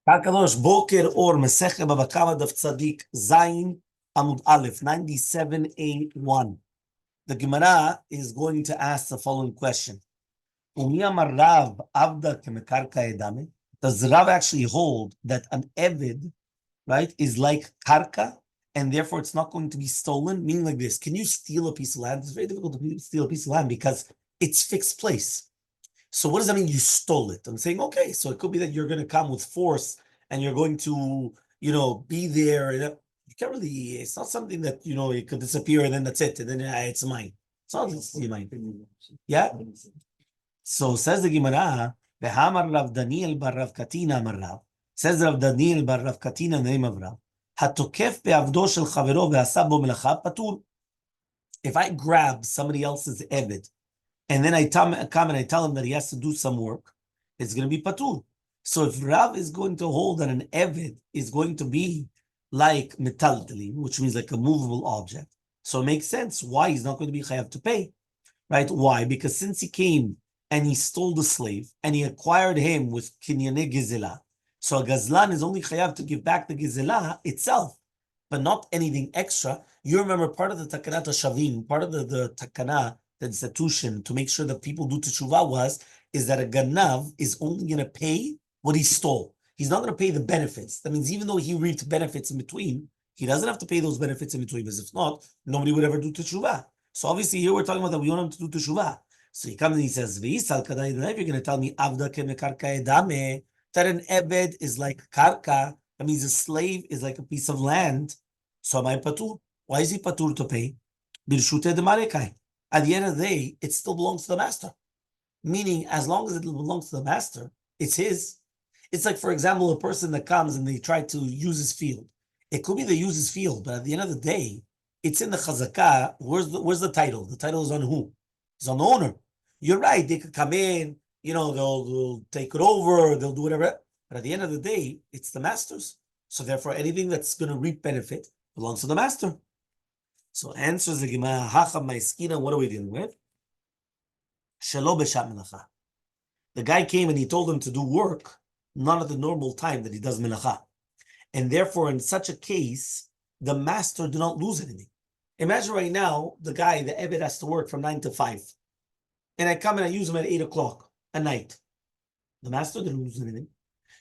Kakadosh Boker or Masechet Bava Kamma Daf Tzadik Zayin Amud Aleph 97A1. The Gemara is going to ask the following question: Umi Amar Rav Avda Kemekarka Edame. Does Rav actually hold that an Eved, right, is like karka, and therefore it's not going to be stolen? Meaning like this: can you steal a piece of land? It's very difficult to steal a piece of land because it's fixed place. So what does that mean? You stole it. I'm saying, okay, so it could be that you're going to come with force and you're going to, be there. And you can't really, it's not something that, it could disappear and then that's it. And then it's mine. It's not mine. Yeah. So says the Gemara, V'hamar Rav Daniel bar Rav Katina amar Rav. Says Rav Daniel bar Rav Katina, name of Rav. Hatokef be'avdo shel chavero ve'asa bo melacha patur. If I grab somebody else's eved, and then I come and I tell him that he has to do some work, it's going to be patur. So if Rav is going to hold that an eved is going to be like metaltalim, which means like a movable object, so it makes sense why he's not going to be chayav to pay, right? Why? Because since he came and he stole the slave and he acquired him with kinyane gizela, so a gazlan is only chayav to give back the gizela itself, but not anything extra. You remember part of the takanat shavim, part of the takana, the institution to make sure that people do teshuvah is that a ganav is only going to pay what he stole. He's not going to pay the benefits. That means even though he reaped benefits in between, he doesn't have to pay those benefits in between, because if not, nobody would ever do teshuvah. So obviously here we're talking about that we want him to do teshuvah. So he comes and he says, "V'isal kadai." If you're going to tell me avda kemekarka edame, that an eved is like karka, that means a slave is like a piece of land. So am I patur? Why is he patur to pay? Birshute de marekai. At the end of the day, it still belongs to the master. Meaning, as long as it belongs to the master, it's his. It's like, for example, a person that comes and they try to use his field. It could be they use his field, but at the end of the day, it's in the chazakah. Where's the title? The title is on who? It's on the owner. You're right. They could come in, they'll take it over, they'll do whatever. But at the end of the day, it's the master's. So therefore, anything that's going to reap benefit belongs to the master. So answers the Gemara, Hacham Maiskina, what are we dealing with? Shelo b'shat melacha. The guy came and he told him to do work, not at the normal time that he does melacha. And therefore, in such a case, the master do not lose anything. Imagine right now, the guy, the Eved, has to work from 9 to 5. And I come and I use him at 8 o'clock at night. The master didn't lose anything.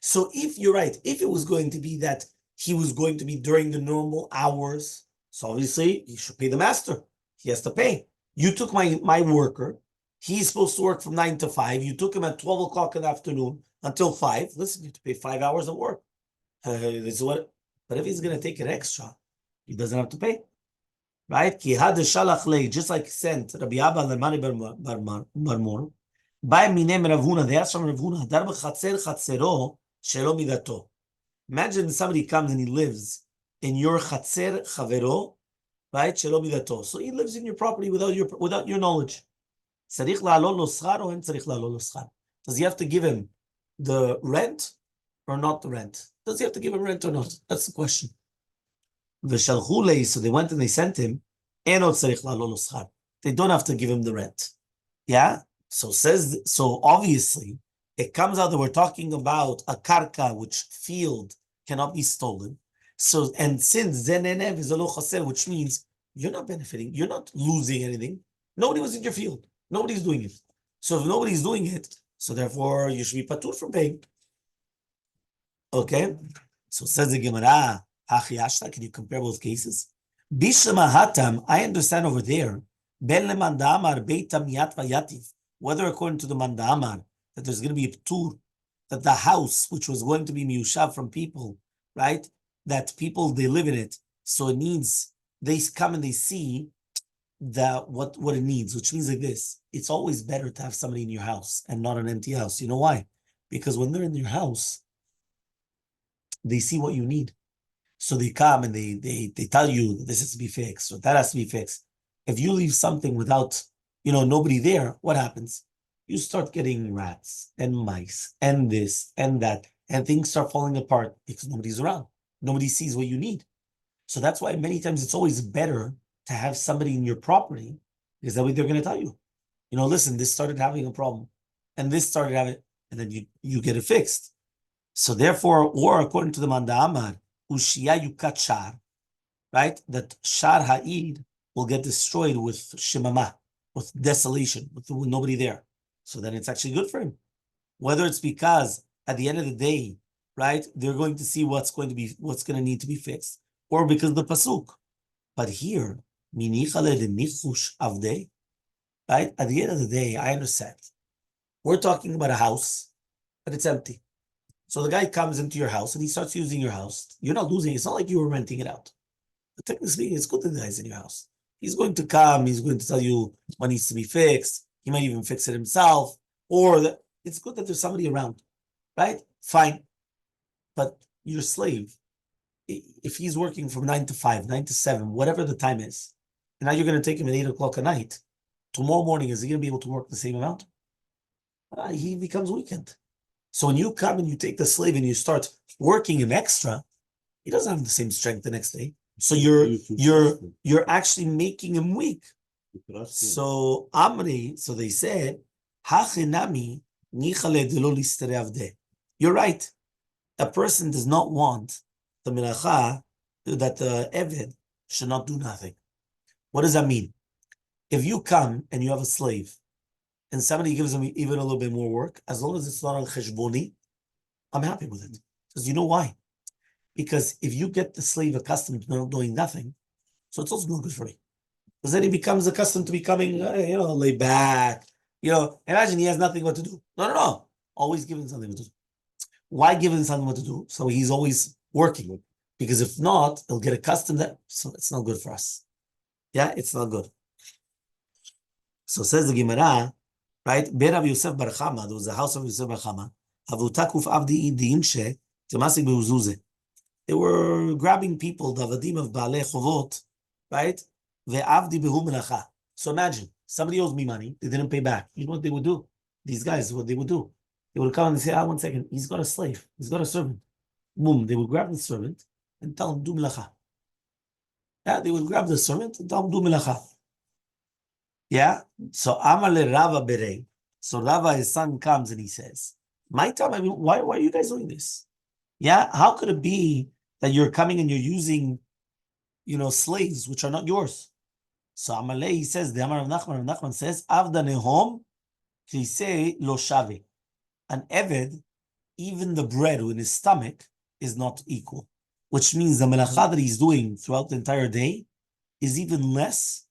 So if you're right, if it was going to be that he was going to be during the normal hours, so obviously, you should pay the master. He has to pay. You took my worker. He's supposed to work from 9 to 5. You took him at 12 o'clock in the afternoon until 5. Listen, you have to pay 5 hours of work. This is what. But if he's going to take it extra, he doesn't have to pay. Right? Just like he sent Rabbi Abba Lemani Barmor. By Minem Ravuna, they asked from Ravuna, Dar b'chatzer chatzero shelo midato. Imagine somebody comes and he lives in your chatzer chavero, right? Shelo midato. So he lives in your property without your knowledge. Tzarich la'alol lo schar or en tzarich la'alol lo schar? Does he have to give him the rent or not the rent? Does he have to give him rent or not? That's the question. V'shalchu lei, so they went and they sent him. Eno tzarich la'alol lo schar. They don't have to give him the rent. Yeah. So obviously it comes out that we're talking about a karka, which field cannot be stolen. So, and since zenenev is a lo chaser, which means you're not benefiting, you're not losing anything. Nobody was in your field. Nobody's doing it. So if nobody's doing it, so therefore you should be patur from paying. Okay? So says the Gemara, Hachiyashta, can you compare both cases? Bishama hatam, I understand over there, ben lemandamar beitam yat vayativ, whether according to the mandamar, that there's going to be a ptur, that the house, which was going to be miyushav from people, right? That people, they live in it. So it needs, they come and they see what it needs, which means like this. It's always better to have somebody in your house and not an empty house. You know why? Because when they're in your house, they see what you need. So they come and they tell you this has to be fixed or that has to be fixed. If you leave something without, nobody there, what happens? You start getting rats and mice and this and that, and things start falling apart because nobody's around. Nobody sees what you need. So that's why many times it's always better to have somebody in your property, because that way they're going to tell you, listen, this started having a problem and this started having, and then you get it fixed. So therefore, or according to the Manda Amar, Ushia Yukat Shar, right? That Shar Ha'id will get destroyed with Shemama, with desolation, with nobody there. So then it's actually good for him. Whether it's because at the end of the day, right, they're going to see what's going to need to be fixed, or because of the pasuk. But here, minichale de nichush avdei, right? At the end of the day, I understand. We're talking about a house, but it's empty. So the guy comes into your house and he starts using your house. You're not losing. It's not like you were renting it out. But technically speaking, it's good that the guy's in your house. He's going to come. He's going to tell you what needs to be fixed. He might even fix it himself. Or it's good that there's somebody around, right? Fine. But your slave, if he's working from 9 to 5, 9 to 7, whatever the time is, and now you're going to take him at 8 o'clock at night, tomorrow morning, is he going to be able to work the same amount? He becomes weakened. So when you come and you take the slave and you start working him extra, he doesn't have the same strength the next day. So you're actually making him weak. So Amri, so they said, you're right. A person does not want the melacha that the eved should not do nothing. What does that mean? If you come and you have a slave and somebody gives him even a little bit more work, as long as it's not al cheshboni, I'm happy with it. Because you know why? Because if you get the slave accustomed to not doing nothing, so it's also not good for me. Because then he becomes accustomed to becoming, laid back. Imagine he has nothing what to do. No. Always give him something what to do. Why give him something what to do? So he's always working. Because if not, he'll get accustomed to that. So it's not good for us. Yeah, it's not good. So says the Gemara, right? Be Rabbi Yosef Bar Chama, there was a house of Yosef Bar Chama. Havutakuf avdi diimshe temasik beuzuze. They were grabbing people, the avadim of Baalei Chovot, right? Ve'avdi behu melacha. So imagine, somebody owes me money, they didn't pay back. You know what they would do? These guys, what they would do? They would come and say, 1 second, he's got a slave, he's got a servant. Boom, they would grab the servant and tell him, do melacha. Yeah, they would grab the servant and tell him, do melacha. Yeah, so Amale Rava Berei. So Rava, his son, comes and he says, my time, why are you guys doing this? Yeah, how could it be that you're coming and you're using, slaves which are not yours? So Amalei, he says, the Amar of Nachman says, Avda nehom, he say lo shave. An eved, even the bread in his stomach is not equal, which means the melacha that he's doing throughout the entire day is even less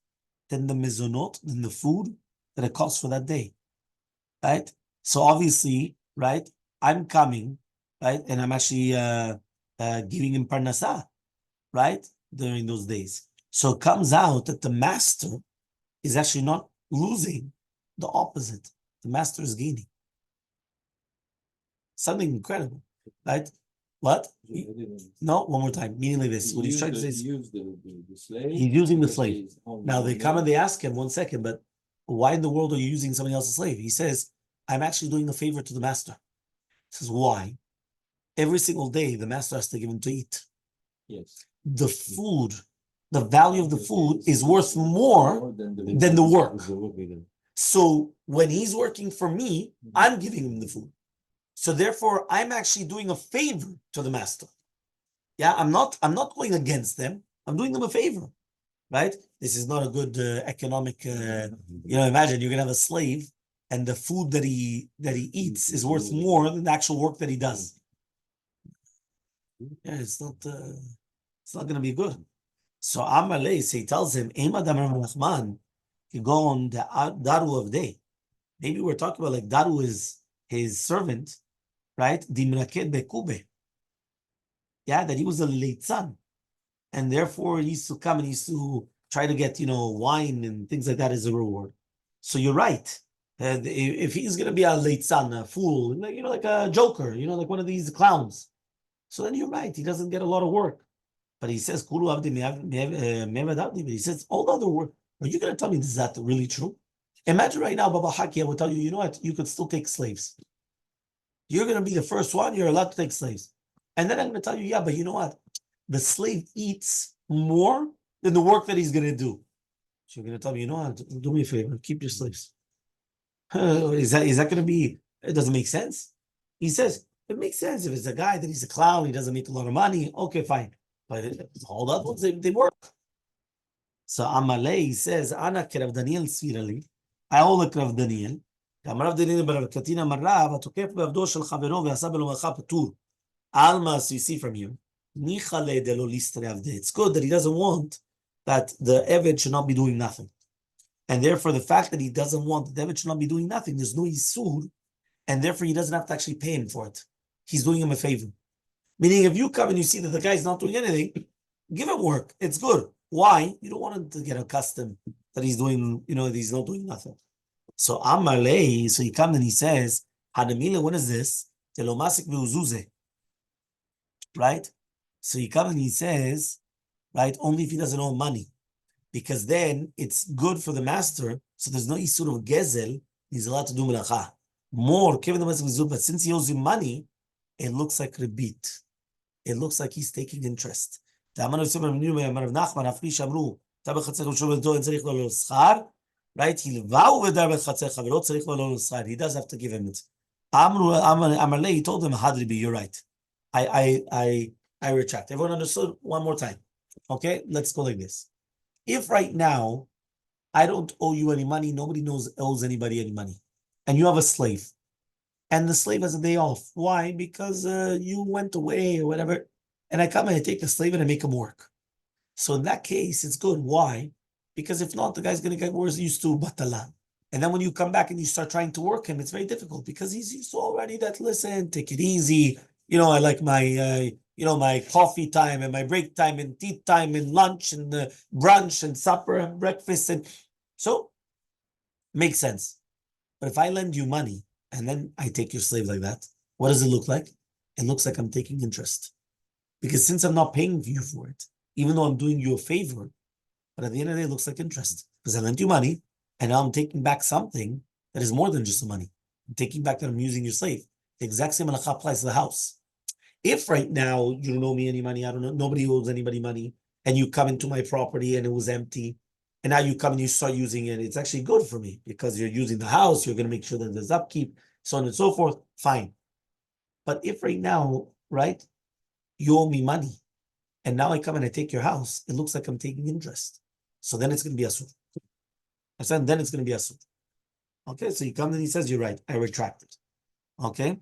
than the mezonot, than the food that it costs for that day, right? So obviously, right, I'm coming, right, and I'm actually giving him parnasah, right, during those days. So it comes out that the master is actually not losing, the opposite. The master is gaining. Something incredible, right? What? No, one more time. Meaning like this. What he's trying to say is he's using the slave. Now they come and they ask him, 1 second, but why in the world are you using somebody else's slave? He says, I'm actually doing a favor to the master. He says, why? Every single day, the master has to give him to eat. Yes. The food, the value of the food is worth more than the work. So when he's working for me, I'm giving him the food. So therefore, I'm actually doing a favor to the master. Yeah, I'm not going against them. I'm doing them a favor, right? This is not a good economic. Imagine you're gonna have a slave, and the food that he eats is worth more than the actual work that he does. Yeah, it's not gonna be good. So Amalei, he tells him, you go on the Daru of day. Maybe we're talking about like Daru is his servant, right? Dimraket bekube. Yeah, that he was a leitzan, and therefore he used to come and he used to try to get wine and things like that as a reward. So you're right. If he's gonna be a leitzan, a fool, like a joker, like one of these clowns, so then you're right. He doesn't get a lot of work. But he says, but he says, all the other work. Are you going to tell me is that really true? Imagine right now, Baba Haki, I will tell you, you know what? You could still take slaves. You're going to be the first one. You're allowed to take slaves. And then I'm going to tell you, yeah, but you know what? The slave eats more than the work that he's going to do. So you're going to tell me, you know what? Do me a favor. Keep your slaves. Is that going to be, it doesn't make sense. He says, It makes sense. If it's a guy that he's a clown, he doesn't make a lot of money, okay, fine. But hold up, they work. So Elmaleh says, Ana Rav Daniel Svirali. I hold like Rav Daniel. Rav Daniel בר קטין אמר רב, התוקף בעבדו של חברו ועשה במלאכה פטור. Alma, so you see from here, it's good that he doesn't want that the Eved should not be doing nothing. And therefore, the fact that he doesn't want that the Eved should not be doing nothing, there's no Yisur, and therefore he doesn't have to actually pay him for it. He's doing him a favor. Meaning, if you come and you see that the guy's not doing anything, give him work. It's good. Why? You don't want him to get accustomed that he's doing, that he's not doing nothing. So Elmaleh, so he comes and he says, Hanamila, when is this? Right? So he comes and he says, right, only if he doesn't owe money. Because then it's good for the master, so there's no isur of gezel, he's allowed to do melacha. More, but since he owes you money, it looks like rebit. It looks like he's taking interest. Right? He does have to give him it. Elmaleh, he told him, Hadribi, you're right. I retract. Everyone understood? One more time. Okay, let's go like this. If right now I don't owe you any money, nobody owes anybody any money, and you have a slave, and the slave has a day off. Why? Because you went away or whatever, and I come and I take the slave and I make him work. So in that case, it's good. Why? Because if not, the guy's going to get worse used to batala. And then when you come back and you start trying to work him, it's very difficult because he's used to already that, listen, take it easy. I like my, my coffee time and my break time and tea time and lunch and brunch and supper and breakfast. And so, makes sense. But if I lend you money and then I take your slave like that, what does it look like? It looks like I'm taking interest. Because since I'm not paying you for it, even though I'm doing you a favor, but at the end of the day, it looks like interest. Because I lent you money and now I'm taking back something that is more than just the money. I'm taking back that I'm using your slave. The exact same halacha applies to the house. If right now you don't owe me any money, I don't know, nobody owes anybody money, and you come into my property and it was empty, and now you come and you start using it, it's actually good for me because you're using the house, you're going to make sure that there's upkeep, so on and so forth, fine. But if right now, right, you owe me money, and now I come and I take your house, it looks like I'm taking interest. So then it's going to be asur. I said, then it's going to be asur. Okay, so he comes and he says, you're right, I retract it. Okay?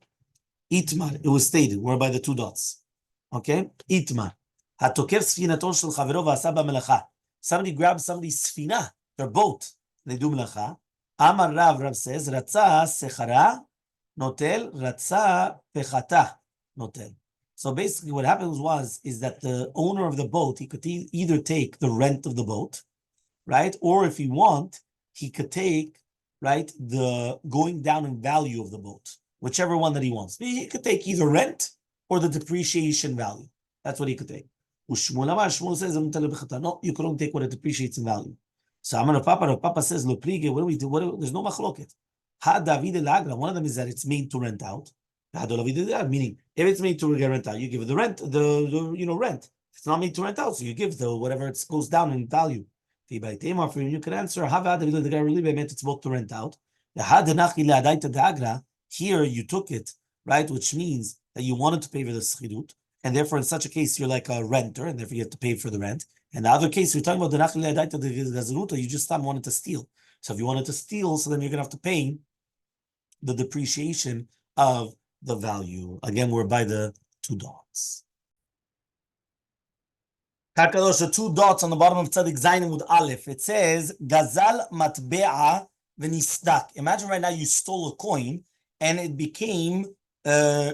Itmar, it was stated, we're by the two dots. Okay? Itmar. Hatokef sfinaton shel chavero v'asa b'melacha. Somebody grabs somebody's sfina, their boat, and they do melacha. Amar Rav says, Ratza sechara notel, Ratza pechata notel. So basically what happened is that the owner of the boat, he could either take the rent of the boat, right? Or if he want, he could take, right, the going down in value of the boat. Whichever one that he wants. He could take either rent or the depreciation value. That's what he could take. Shmuel says, no, you can only take what it depreciates in value. So Amar Papa says, what do we do? There's no machloket. One of them is that it's made to rent out. Meaning, if it's made to rent out, you give the rent, rent. If it's not made to rent out, so you give the whatever it goes down in value. You can answer, the guy really meant it's both to rent out. Here you took it, right? Which means that you wanted to pay for the schidut, and therefore in such a case you're like a renter, and therefore you have to pay for the rent. And the other case, you're talking about the nachli adaita the gazaruta, you just wanted to steal. So if you wanted to steal, so then you're going to have to pay the depreciation of the value. Again, we're by the two dots. The two dots on the bottom of Tzadik Zayin with Aleph. It says, Gazal matbe'a v'nistak. Imagine right now you stole a coin and it became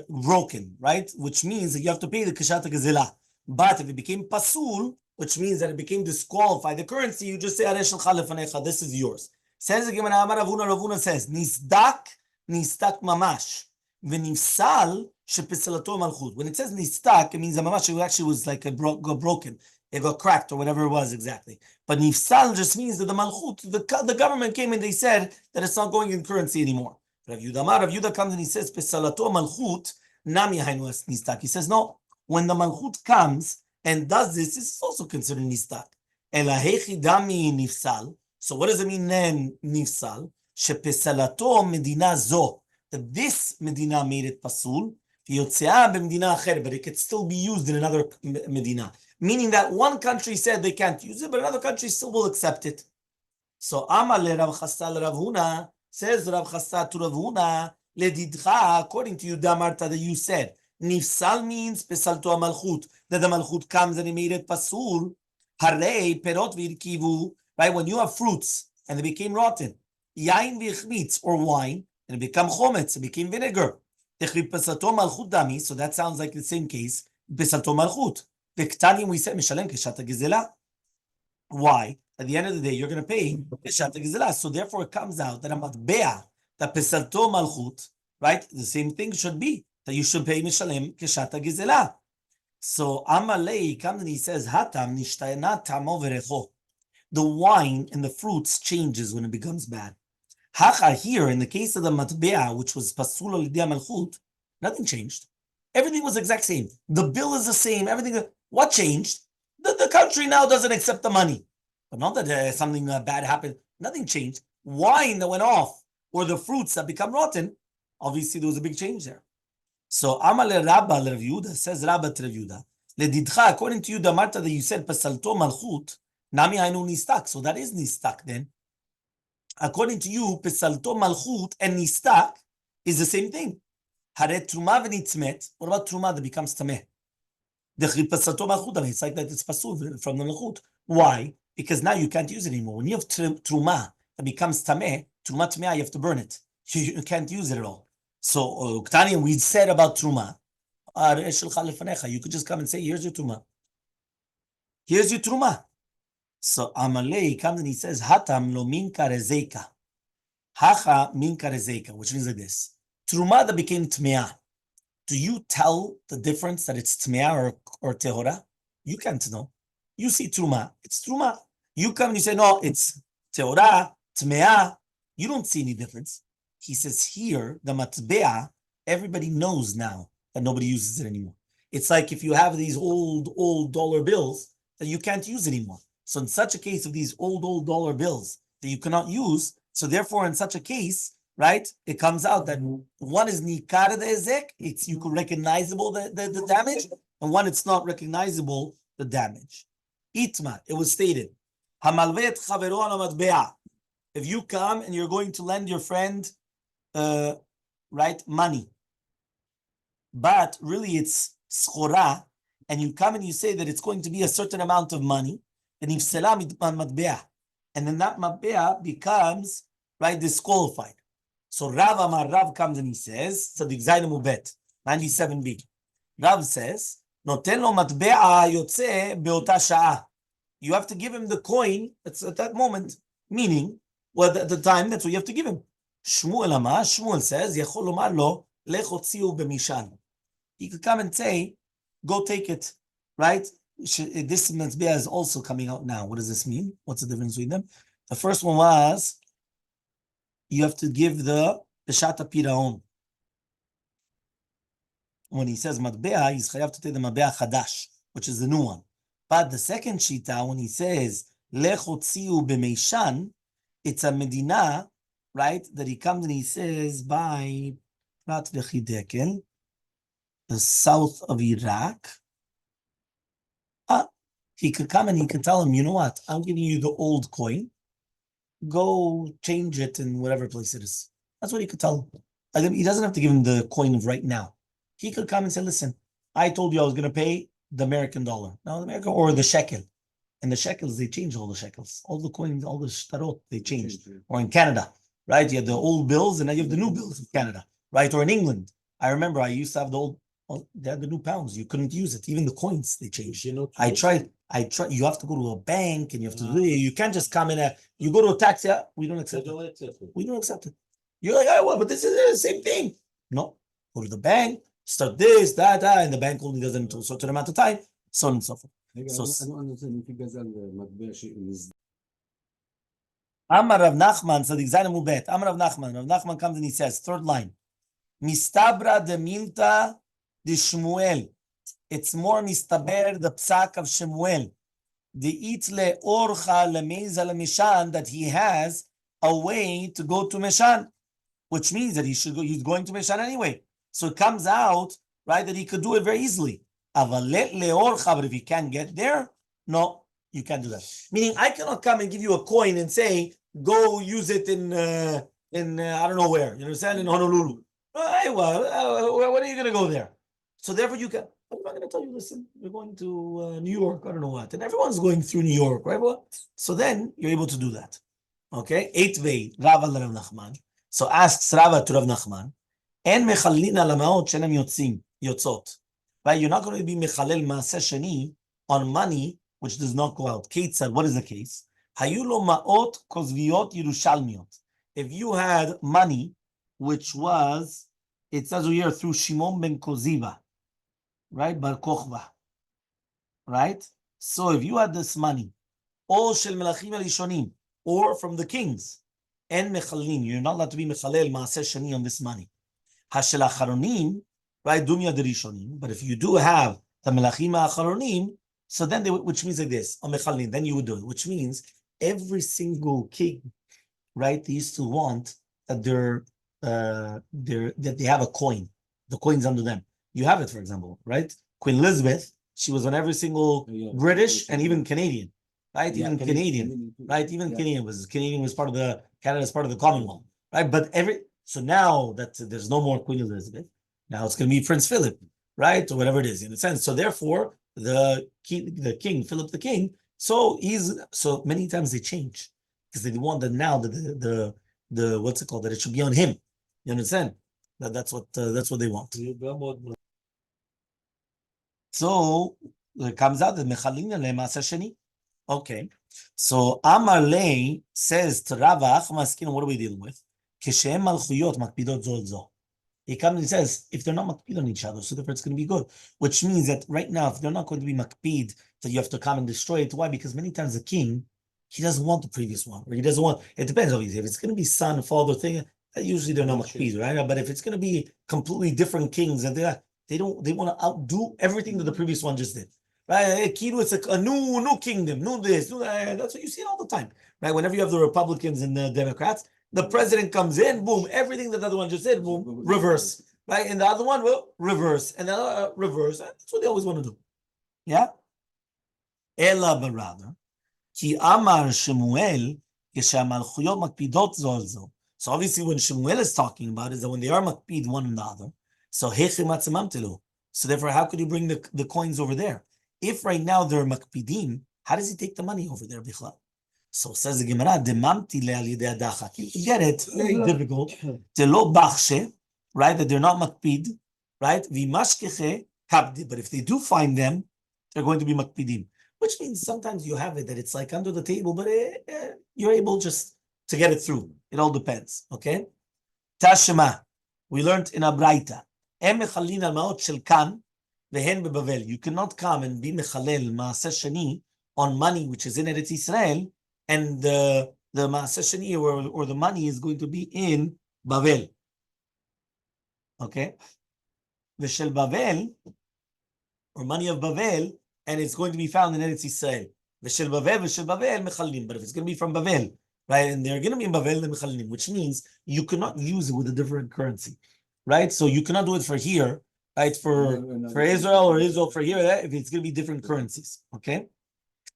broken, right? Which means that you have to pay the kashat gazela. But if it became pasul, which means that it became disqualified, the currency, you just say, this is yours. Says the Gemara, Amar Ravuna says, Nisdak mamash. V'nifsal shepisalato malchut. When it says nistak, it means that mamash actually was like got broken. It got cracked or whatever it was exactly. But nifsal just means that the malchut, the government came and they said that it's not going in currency anymore. Rav Yudah comes and he says, Pesalato malchut, nami hainu es nistak. He says, no, when the malchut comes and does this is also considered nistak. Elahechi dami nifsal. So what does it mean then, nifsal? Shepesalato medina zo. That this medina made it pasul. But it could still be used in another medina. Meaning that one country said they can't use it, but another country still will accept it. So Amale Rav Chasta Rav Huna, says Rav Chasta to Rav Huna, Ledidcha, according to you, Damarta, that you said, Nifsal means Pesalto Malchut, that the Malchut comes and he made it Pasul, Harei Perot Virkivu, right? When you have fruits and they became rotten, Yain Vichmitz, or wine, and it became Chometz, it became vinegar. So that sounds like the same case. Pesalto Malchut. The Ktanim we said, Mishalem Keshata Gizela. Why? At the end of the day, you're going to pay Keshata Gizela. So therefore, it comes out that a matbea, that Pesalto Malchut, right? The same thing should be that you should pay Mishalem Keshata Gizela. So Amalei comes and he says, Hatam nishtayna tamo verecho. The wine and the fruits changes when it becomes bad. Hacha here, in the case of the matbea, which was pasul al-idea malchut, nothing changed. Everything was exact same. The bill is the same. Everything. What changed? The country now doesn't accept the money. But not that something bad happened. Nothing changed. Wine that went off, or the fruits that become rotten, obviously there was a big change there. So Amale Rabba Rav Yehuda, says Rabba to Rav Yehuda, Ledidcha, according to you, the Marta that you said, pasalto malchut, nami hainu nistak. So that is nistak then. According to you, Pesalto Malchut and Nistak is the same thing. Hare Truma v'nitzmet. What about Truma that becomes Tameh? Pesalto Malchut, it's like that it's Pasul from the Malchut. Why? Because now you can't use it anymore. When you have Truma that becomes Tameh, Truma Tameh, you have to burn it. You can't use it at all. So, Ktani, we said about Truma, you could just come and say, here's your Truma. Here's your Truma. So Amalei comes and he says, Hatam lo minka rezeka. Hacha minka rezeka, which means like this. Truma that became tmeah. Do you tell the difference that it's tmeah or tehora? You can't know. You see truma, it's truma. You come and you say, no, it's tehora, tmeah. You don't see any difference. He says here, the matbea, everybody knows now that nobody uses it anymore. It's like if you have these old dollar bills that you can't use anymore. So in such a case of these old dollar bills that you cannot use, so therefore in such a case, right, it comes out that one is nikar the ezek, it's you can recognizable the damage, and one it's not recognizable the damage. Itma, it was stated, hamalvet chavero ala matbea. If you come and you're going to lend your friend, right, money, but really it's schora, and you come and you say that it's going to be a certain amount of money, and then that matbea becomes, right, disqualified. So Rav comes and he says, so the Zayin Mubet, 97b. Rav says, Noten lo matbea yotze beota sha'a. You have to give him the coin that's at that moment, meaning, well, at the time, that's what you have to give him. Shmuel says, Yechol lomar lo lechotziu b'mishan. He could come and say, go take it, right? This matbea is also coming out now. What does this mean? What's the difference between them? The first one was you have to give the Shata Piraon. When he says matbea, he's chayav to take the matbea chadash, which is the new one. But the second shita, when he says lechotziu b'meishan, it's a medina, right? That he comes and he says by Prat v'chidekel, the south of Iraq. He could come and he could tell him, you know what? I'm giving you the old coin. Go change it in whatever place it is. That's what he could tell him. He doesn't have to give him the coin of right now. He could come and say, listen, I told you I was going to pay the American dollar. Now the American or the shekel. And the shekels, they change all the shekels. All the coins, all the shtarot, they changed. Or in Canada, right? You have the old bills and now you have the new bills in Canada, right? Or in England. I remember I used to have the old, they had the new pounds. You couldn't use it. Even the coins, they changed. I tried. You have to go to a bank and you have to, you can't just come in, you go to a taxi, we don't accept it. We don't accept it. You're like, oh, well, but this is the same thing. No, go to the bank, start this, that, and the bank only does it until a certain amount of time, so on and so forth. So, I don't understand if you guys are the Amar Rav Nachman, so the Zayin Mubet, Amar Rav Nachman comes and he says, third line, Mistabra de Milta de Shmuel. It's more mistaber the psak of Shemuel, the itle orcha lemeza lemishan, that he has a way to go to Meshan, which means that he should go. He's going to Meshan anyway. So it comes out right? That he could do it very easily. But if he can't get there, no, you can't do that. Meaning, I cannot come and give you a coin and say, go use it in I don't know where, you understand, in Honolulu. When are you going to go there? So therefore you can, I'm not going to tell you, listen, you're going to New York, I don't know what, and everyone's going through New York, right? So then you're able to do that. Okay, 8 Rava Rav Nachman. So asks Rava to Rav Nachman, En mechalin al hamaot shenem yotzot. Right, you're not going to be mechalel maaseh sheni on money which does not go out. Kate said, what is the case? Hayu lo maot kozviot Yerushalmiot. If you had money which was, it says here through Shimon ben Koziva, right, Bar Kochva, right? So if you had this money, or shel melachim elishonim, or from the kings, en mechalin, you're not allowed to be mechalel maaseh sheni on this money. Hashel acharonim, right, dumya derishonim. But if you do have the melachim acharonim, so then they, which means like this, on mechalin, then you would do it, which means every single king, right, they used to want that that they have a coin, the coins under them. You have it, for example, right? Queen Elizabeth, she was on every single British and even Canadian, right? Even Canadian, right? Even Canadian was part of the Canada's part of the Commonwealth, right? But so now that there's no more Queen Elizabeth, now it's going to be Prince Philip, right, or whatever it is in a sense. So therefore, the king, Philip the King. So many times they change because they want that now the what's it called, that it should be on him. You understand? That's what they want. So it comes out that mechalin le maaseh sheni. Okay. So Elmaleh says to Rava, what are we dealing with? Keshem malchuyot makpidot zol zo. He comes and says, if they're not makpid on each other, so therefore it's going to be good. Which means that right now, if they're not going to be makpid, that you have to come and destroy it. Why? Because many times the king, he doesn't want the previous one, or he doesn't want. It depends, obviously. If it's going to be son, father thing, usually they're not makpid, right? But if it's going to be completely different kings, and they want to outdo everything that the previous one just did, right? It's a new kingdom, new this, new that. That's what you see all the time, right? Whenever you have the Republicans and the Democrats, the president comes in, boom, everything that the other one just did, boom, reverse, right? And the other one will reverse, and the other reverse. That's what they always want to do. Yeah? Ela but rather, ki amar Shemuel, yeshamalchuyot makpidot zol. So obviously when Shemuel is talking about is that when they are makpid one another, so hechim atzamam telu. So therefore, how could you bring the coins over there? If right now they're makpidim, how does he take the money over there, bichlal? So says the Gemara, demamti le'alidei adacha. You get it? Very difficult. Telo bachshe, right? That they're not makpid, right? V'mashkeche kabdi. But if they do find them, they're going to be makpidim. Which means sometimes you have it that it's like under the table, but you're able just to get it through. It all depends. Okay? Tashema. We learned in Abraita. Em mechalin al maot shel kan vehen bebavel. You cannot come and be mechalel maaseh sheni on money which is in Eretz Israel, and the maaseh sheni or the money is going to be in Bavel. Okay? The shel Bavel, or money of Bavel, and it's going to be found in Eretz Israel. The shel Bavel mechalim. But if it's going to be from Bavel, right, and they're going to be in Bavel, the mechalim, which means you cannot use it with a different currency, right? So you cannot do it for here, right? For Israel, or Israel for here, if it's going to be different currencies. Okay?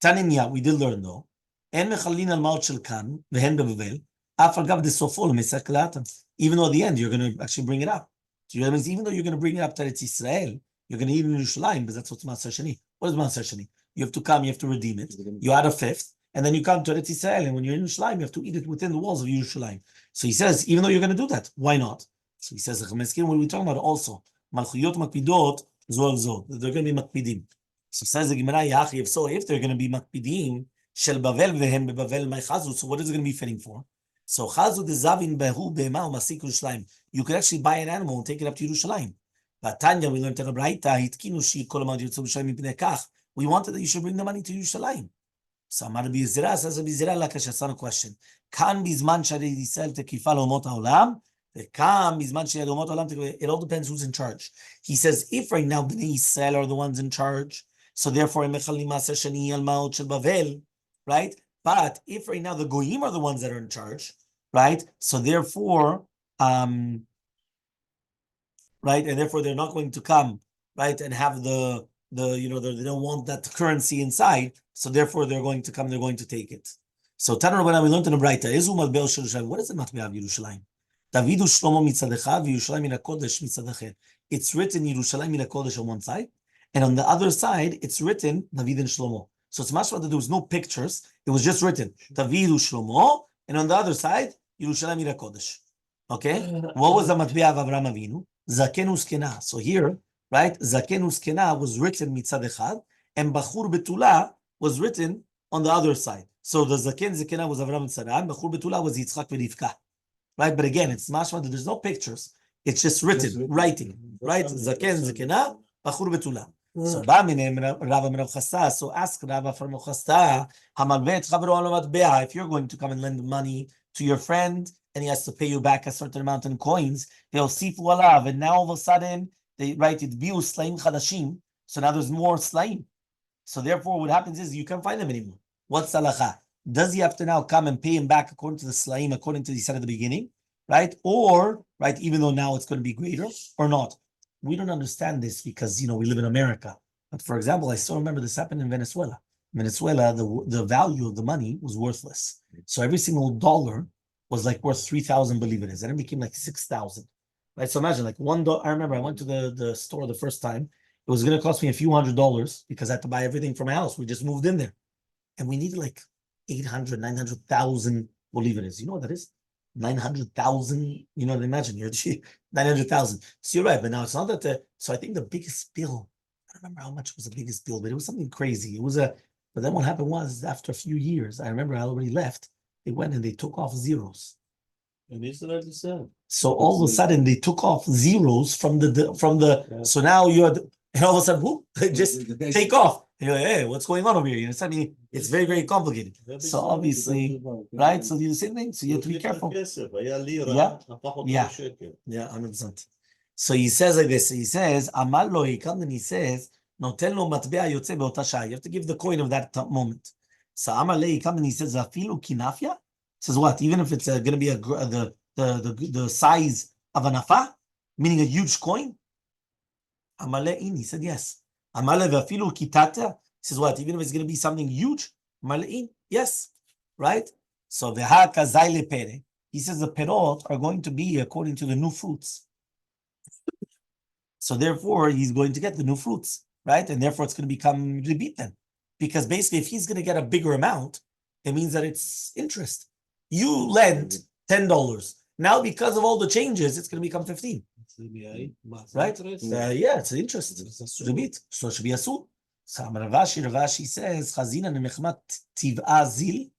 Taninya, we did learn though. En mechalin al maot shel kan vehen bebavel. Af al gav de sofol mesach latam. Even though at the end you're going to actually bring it up. So that means even though you're going to bring it up to Eretz Israel, you're going to eat in Yerushalayim, because that's what's Maaseh Sheni. What is Maaseh Sheni? You have to come, you have to redeem it. You add a fifth, and then you come to Eretz Israel, and when you're in Yerushalayim, you have to eat it within the walls of Yerushalayim. So he says, even though you're going to do that, why not? So he says, what are we talking about also? Malchuyot makpidot zol zol. They're going to be makpidim. So says the Gemara, if they're going to be makpidim, shel Bavel vehem bebavel my chazu. So what is it going to be fitting for? So chazu de zavin behu be'ma u'masik Yerushalayim. You could actually buy an animal and take it up to Yerushalayim. But Tanya, we learned in Abraita, hitkinu shi kol amad yotzu Yerushalayim mipnei kach. We wanted that you should bring the money to Yerushalayim. So Amar Rabbi Zera says, Rabbi Zera lakash, a question. Kan bizman shari Yisrael tekifa le'omot ha'olam, ve'kan bizman shari le'omot ha'olam tekifa. It all depends who's in charge. He says, if right now Bnei Yisrael are the ones in charge, so therefore mechalim maaseh sheni al maot shel Bavel, right? But if right now the goyim are the ones that are in charge, right? So therefore, right? And therefore they're not going to come, right, and have the they don't want that currency inside, so therefore they're going to come, they're going to take it. So Tana Rabbanan, we learned in the Braita, Ezu Matbeo Yerushalayim. What is the Matbeo of Yerushalayim? Davidu Shlomo mitzadecha v'Yerushalayim min hakodesh mitzadecher. It's written Yerushalayim min hakodesh on one side, and on the other side it's written David and Shlomo. So it's mashma that there was no pictures; it was just written Davidu Shlomo, and on the other side Yerushalayim min hakodesh. Okay, what was the Matbeo of Avraham Avinu? Zaken uskena. So here, right, Zaken uskena was written mitzad echad, and Bachur betula was written on the other side. So the Zaken Zakena was Avraham and Sarah, and Bachur betula was Yitzchak v'Rivka. Right, but again, it's mashma that there's no pictures; it's just written, writing. Right, Zaken Zakena, Bachur betula. So Rava Rav Chasta. So ask Rava from Rav Chasta, if you're going to come and lend money to your friend, and he has to pay you back a certain amount in coins, they'll see alav, and now all of a sudden they write it biu slaim chadashim. So now there's more slaim. So therefore, what happens is you can't find them anymore. What's salacha? Does he have to now come and pay him back according to the slaim, according to what he said at the beginning, right? Or right, even though now it's going to be greater or not? We don't understand this because we live in America. But for example, I still remember this happened in Venezuela. In Venezuela, the value of the money was worthless. So every single dollar was like worth 3,000, believe it is, and it became like 6,000. Right? So imagine like $1. I remember I went to the store the first time. It was going to cost me a few $100s because I had to buy everything for my house. We just moved in there, and we needed like 800, 900,000 bolivares. You know what that is? 900,000. Imagine you're 900,000. So you're right, but now it's not that. So I think the biggest bill, I don't remember how much was the biggest bill, but it was something crazy. But then what happened was after a few years, I remember I already left. They went and they took off zeros. And Israel the same. So all of a sudden they took off zeros from the. Yeah. So now and all of a sudden, whoop, just take off. And you're like, hey, what's going on over here? It's very, very complicated. So obviously, right? So the same thing. So you have to be careful. Yeah, 100%. So he says like this. He says, Amal he comes and he says, Notel lo matbea yotze be'ota shah. You have to give the coin of that moment. So Amaleh he comes and he says, Afilu kinafia? Says what? Even if it's going to be the size of an afa, meaning a huge coin? Amaleh in, he said yes. Amaleh v'afilu kitata, says what? Even if it's going to be something huge? Amaleh in, yes. Right? So v'ha kazai lepere, he says the perot are going to be according to the new fruits. So therefore, he's going to get the new fruits, right? And therefore, it's going to become ribit then. Because basically, if he's going to get a bigger amount, it means that it's interest. You lend $10. Now, because of all the changes, it's going to become 15. Right? Yeah, it's interest. It's ribit. So it should be asur. So Ravashi says, Chazina nemechmat tiv'a zil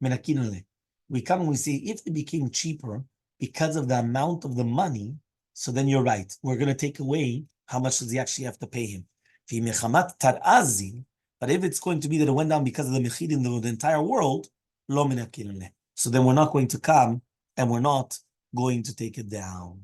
menakin. We come and we say, if it became cheaper because of the amount of the money, so then you're right. We're going to take away how much does he actually have to pay him. But if it's going to be that it went down because of the mechid in the entire world, lo menakin. So then we're not going to come and we're not going to take it down.